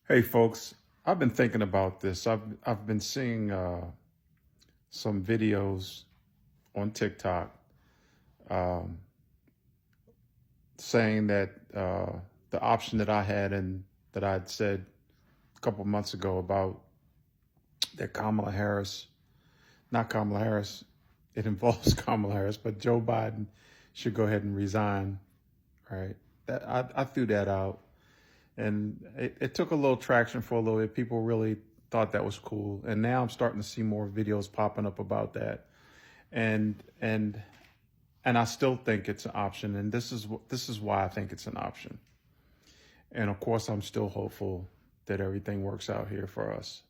Hey folks, I've been thinking about this. I've been seeing some videos on TikTok um, saying that the option that I had and that I'd said a couple months ago about that not Kamala Harris, it involves Kamala Harris, but Joe Biden should go ahead and resign. Right? That I threw that out. And it took a little traction for a little bit. People really thought that was cool. And now I'm starting to see more videos popping up about that. And I still think it's an option. And this is why I think it's an option. And of course, I'm still hopeful that everything works out here for us.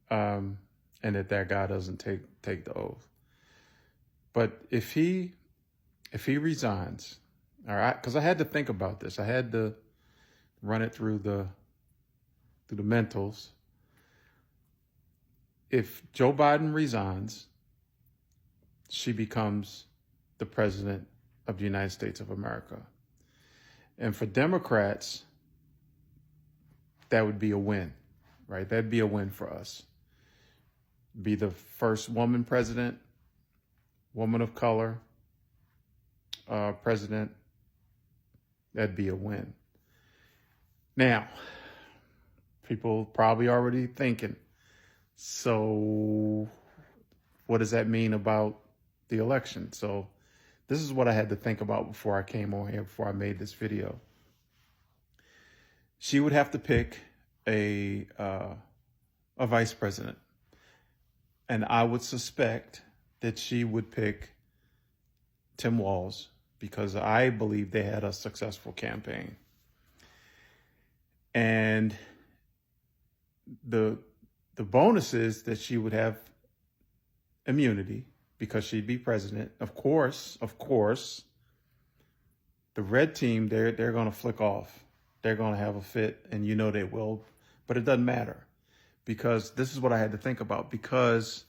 And that guy doesn't take the oath. But if he resigns, all right, because I had to think about this. I had to run it through the mentals. If Joe Biden resigns, she becomes the president of the United States of America. And for Democrats, that would be a win, right? That'd be a win for us. Be the first woman president, woman of color president. That'd be a win. Now, people probably already thinking, so what does that mean about the election? So this is what I had to think about before I came on here, before I made this video. She would have to pick a vice president. And I would suspect that she would pick Tim Walz because I believe they had a successful campaign. And the bonus is that she would have immunity because she'd be president. Of course, the red team, they're going to flick off. They're going to have a fit, and you know they will. But it doesn't matter because this is what I had to think about. Because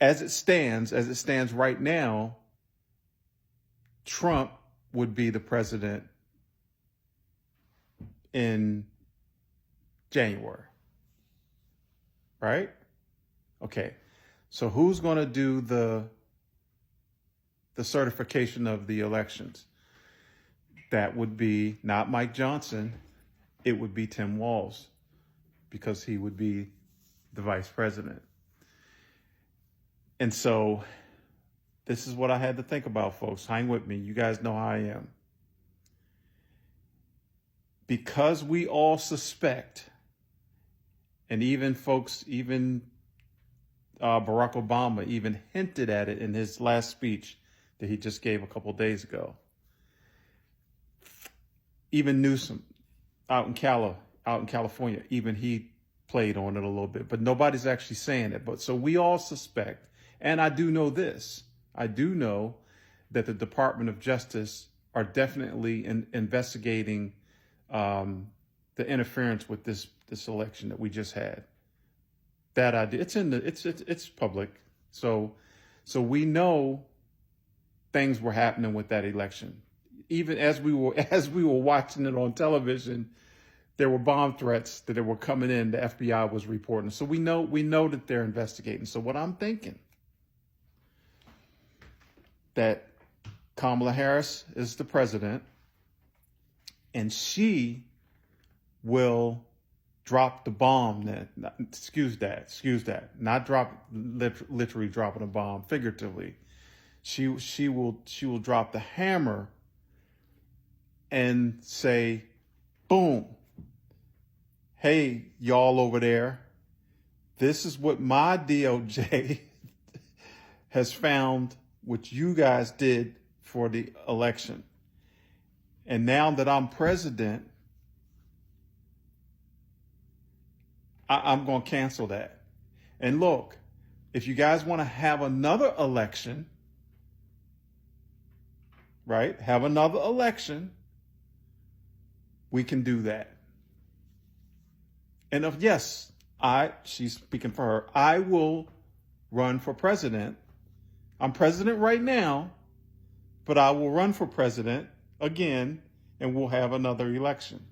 as it stands right now, Trump would be the president in January, right? Okay, so who's going to do the certification of the elections? That would be not Mike Johnson, it would be Tim Walz, because he would be the vice president. And so this is what I had to think about, folks. Hang with me. You guys know how I am. Because we all suspect, and even Barack Obama even hinted at it in his last speech that he just gave a couple days ago. Even Newsom out in California, even he played on it a little bit, but nobody's actually saying it. But so we all suspect. And I do know this. I do know that the Department of Justice are definitely investigating the interference with this election that we just had. That idea, it's public. So we know things were happening with that election. Even as we were watching it on television, there were bomb threats that were coming in. The FBI was reporting. So we know that they're investigating. So what I'm thinking, that Kamala Harris is the president, and she will drop the bomb. Excuse that. Not literally dropping a bomb, figuratively. She will drop the hammer and say, boom. Hey, y'all over there, this is what my DOJ has found what you guys did for the election. And now that I'm president, I'm going to cancel that. And look, if you guys want to have another election, right? Have another election, we can do that. And she's speaking for her, I will run for president. I'm president right now, but I will run for president again and we'll have another election.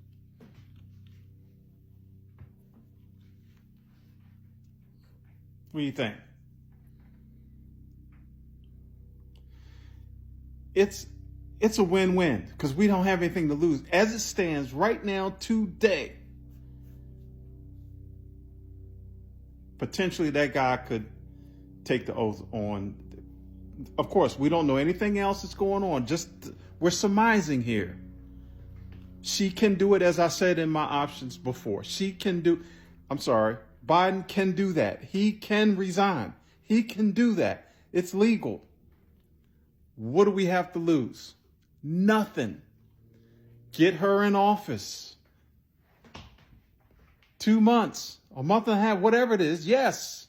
What do you think? It's a win-win because we don't have anything to lose. As it stands right now, today, potentially that guy could take the oath on. Of course, we don't know anything else that's going on. Just we're surmising here. She can do it, as I said in my options before. Biden can do that. He can resign. He can do that. It's legal. What do we have to lose? Nothing. Get her in office. 2 months, a month and a half, whatever it is. Yes.